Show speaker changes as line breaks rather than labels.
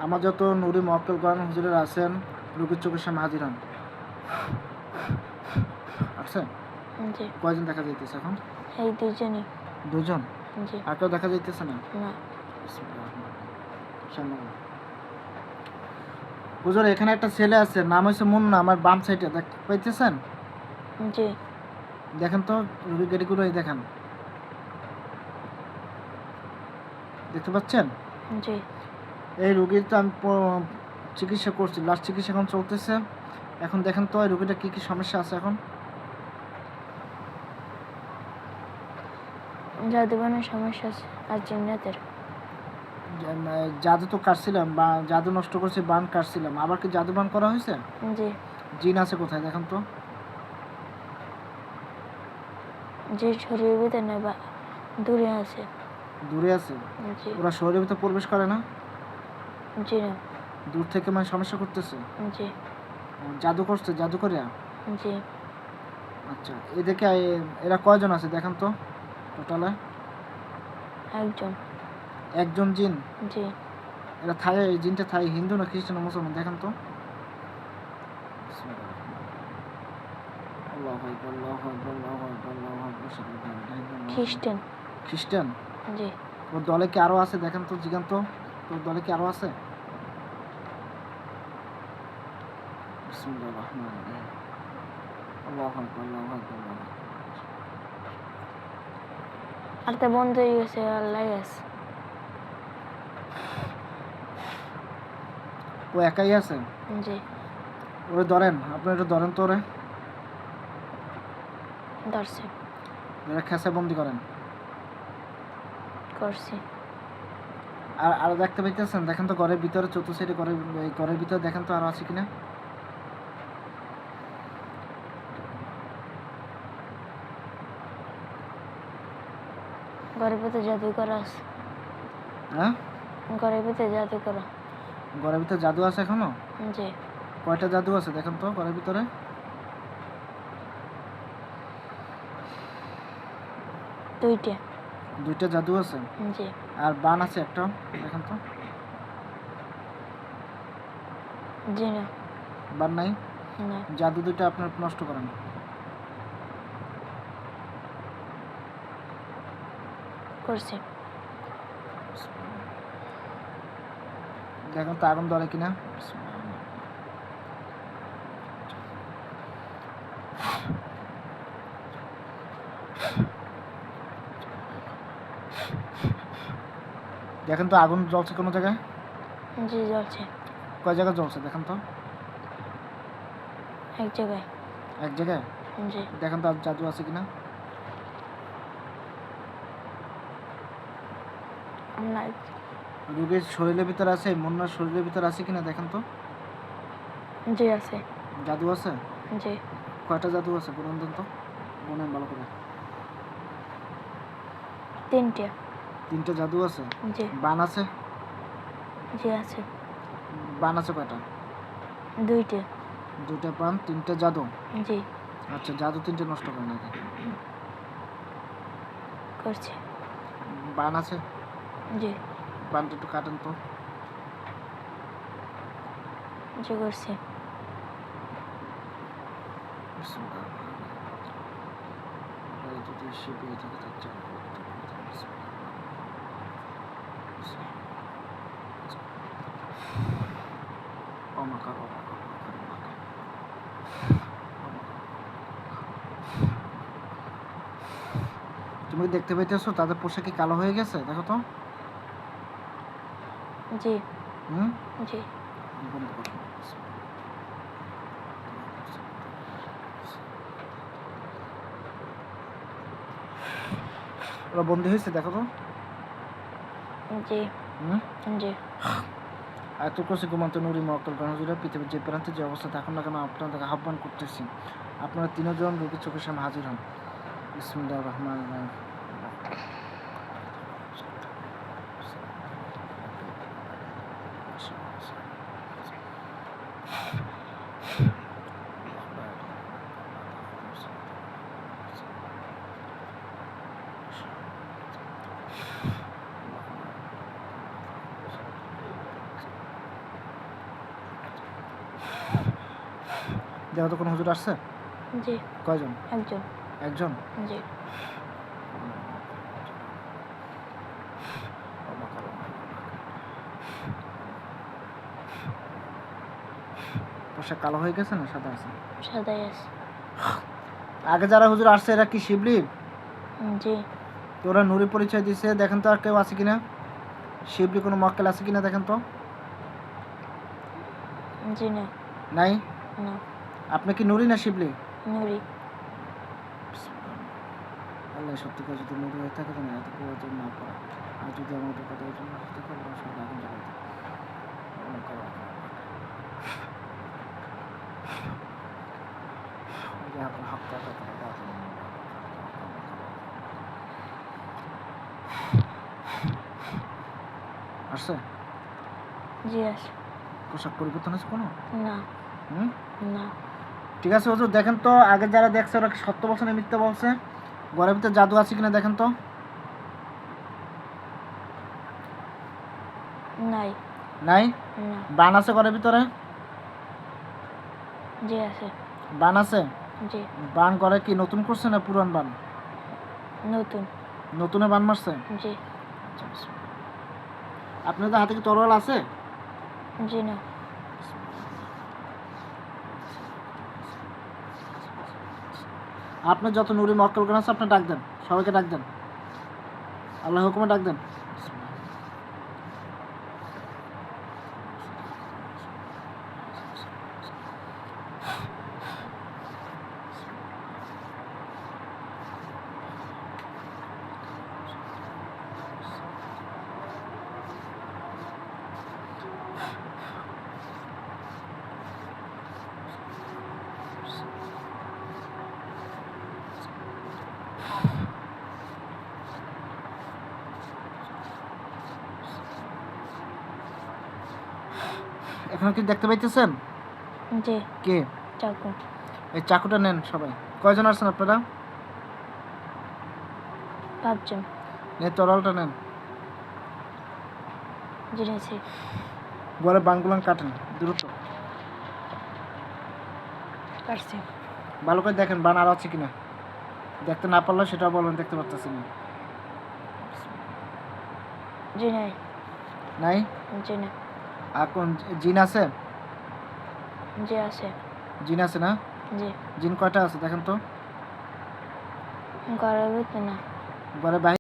আমার যত নুরি মক্কেলগণ হুজুরের আছেন রোগীর চোখের সামনে হাজির হন। আছে
জি।
কয়জন দেখা যাইতেছে এখন?
এই দুজনই।
দুজন?
জি।
আর কেউ দেখা যাইতেছে না?
না।
হুজুর এখানে একটা ছেলে আছে, নাম হচ্ছে মুন্না, আমার বাম সাইডে দেখ পাইতেছেন?
জি।
দেখেন তো রোগীর গাড়িগুলো, এই দেখেন, দেখতে পাচ্ছেন?
জি।
এই রোগীর তো আমি চিকিৎসা করছি, লাস্ট চিকিৎসা এখন চলতেছে। এখন দেখেন তো এই রোগীটা কী কী সমস্যা আছে এখন?
জাদুবানের সমস্যা আছে আর জিন্নাতের।
জাদু তো কাটছিলাম, বা জাদু নষ্ট করছি, বান কাটছিলাম, আবার কি জাদু বান করা হয়েছে?
জি।
জিন আছে কোথায় দেখেন তো?
যে শরীরের ভিতরে না বা দূরে আছে।
দূরে আছে?
জি।
ওরা শরীরের ভিতরে প্রবেশ করে না?
জি না।
দূর থেকে মানে সমস্যা করতেছে?
জি।
জাদু করছে, জাদু করে?
জি।
আচ্ছা, এদিকে এরা কয়জন আছে দেখেন তো টোটালে?
একজন।
একজন জিন?
জি।
এরা থাই, জিনটা থাই হিন্দু না খ্রিস্টান না মুসলমান দেখেন তো?
খ্রিস্টান।
খ্রিস্টান?
জি।
ওর দলে কি আরো আছে দেখেন তো, জিগান তো তোর দলে কি আরো আছে?
আর তা বন্ধ হয়ে গেছে, আল্লাহ আছে।
ও একাই আছে?
জি।
ওরে ধরেন, আপনি একটু ধরেন তো ওরে,
ধরছি।
ওরা খেসে বন্দি করেন।
করছি।
আর আরো দেখতে পাইতেছেন দেখেন তো ঘরের ভিতরে, চতুর্থ সাইডে ঘরের ভিতরে দেখেন তো আরো আছে কিনা?
ঘরের ভিতরে জাদু করা আছে।
হ্যাঁ,
ঘরের ভিতরে জাদু করা।
ঘরের ভিতরে জাদু আছে এখনো?
জি।
কয়টা জাদু আছে দেখেন তো ঘরের ভিতরে?
দুইটা।
দুইটা জাদু আছে?
জি।
আর বান আছে একটা, দেখেন তো?
জি না।
বান নাই?
না।
জাদু দুইটা আপনার নষ্ট করেন।
করছি।
দেখেন তো আগুন ধরে কিনা? দেখেন তো আগুন জ্বলছে কোনো জায়গায়?
জি জ্বলছে।
কয় জায়গায় জ্বলছে দেখেন তো?
এক জায়গায়।
এক জায়গায়?
জি।
দেখেন তো আর জাদু আছে কিনা?
না।
রোগীর শরীরের ভিতরে আছে, মুন্নার শরীরের ভিতরে আছে কিনা দেখেন তো?
জি আছে।
জাদু আছে?
জি।
কয়টা জাদু আছে বলুন তো, বলেন ভালো করে।
তিনটা।
তিনটা জাদু আছে?
জি।
বান আছে?
জি আছে।
বান আছে কয়টা?
দুইটা।
দুইটা বান, তিনটা জাদু?
জি।
আচ্ছা, জাদু তিনটে নষ্ট করেন আগে।
করছি।
বান আছে?
জি।
বানটা একটু কাটেন তো।
জি করছি।
যদি সে পেয়ে থাকে তার চাল করতে অমাকার অমাকার অমাকার। তুমি দেখতে পাইতেছো তাদের পোশাক কি কালো হয়ে গেছে দেখো তো?
জি।
হুম,
জি।
বন্ধ করো। ওরা বন্দি হয়েছে দেখো তো?
জি।
হুম,
জি।
এত করছে ঘুমান্ত নুরি মক্কেল গণজুড়ে পৃথিবীর যে প্রান্তে যে অবস্থা থাকুন না কেন আপনাদেরকে আহ্বান করতেছি, আপনারা তিনজন রোগীর চোখের সামনে হাজির হন। বিসমিল্লাহির রহমানির রহিম। দেখো তো কোনো হুজুর আসছে?
জি
কয়জন?
একজন।
একজন?
জি
পোশাক কালো হয়ে গেছে না সাদা আছে?
সাদাই আছে।
আগে যারা হুজুর আসছে এরা কি শিবলি?
জি
তো ওরা নুরি পরিচয় দিছে, দেখেন তো আর কেউ আছে কিনা? শিবলি কোনো মক্কেল আছে কিনা দেখেন তো।
জি না।
নাই?
না
আপনি কি নুরি না শিবলি?
নুরি।
আল্লাহ সত্যি করে যদি নুরি হয়ে থাকে না এত প্রয়োজন না পড়া। আর যদি আমাদের কথা ওই জন্য আসতে পারে সব আগুন জ্বালাতে মনে করো ওই যে আপনার হক টাকা আসছে?
জি আছে।
পোশাক পরিবর্তন হয়েছে কোনো?
না
হুম,
না
ঠিক আছে হুজুর, দেখেন তো আগে যারা দেখছে ওরা কি সত্য বলছে না মিথ্যা বলছে? ঘরের ভিতরে জাদু আছে কিনা দেখেন তো।
নাই।
নাই?
না।
বান আছে ঘরের ভিতরে?
জি আছে।
বান আছে?
জি
বান ঘরে কি নতুন করছে না পুরান বান?
নতুন।
নতুনে বান মারছে?
জি
আচ্ছা, বিসমিল্লাহ। আপনাদের হাতে কি তরোয়াল আছে?
জি না।
আপনি যত নুরি মক্কেলগণ আছে আপনি ডাক দেন, সবাইকে ডাক দেন, আল্লাহ হুকুমে ডাক দেন। এখন কি দেখতে পাইতেছেন?
জি
কে?
চাকু।
এই চাকুটা নেন সবাই। কয়জন আসছেন আপনারা?
5 জন।
তরোয়ালটা নেন।
জি নিয়েছি।
ঘরে বানগুলান কাটেন দ্রুত।
কাটছি।
ভালো করে দেখেন বান আর আছে কিনা। দেখতে না পারলে সেটা বলেন দেখতে পারতেছি না।
জি নাই।
নাই?
জি না।
আর কোন জিন আছে?
জি আছে।
জিন আছে না?
জি
জিন কয়টা আছে দেখেন তো।
ঘরের ভিতরে না।
ঘরে বাইরে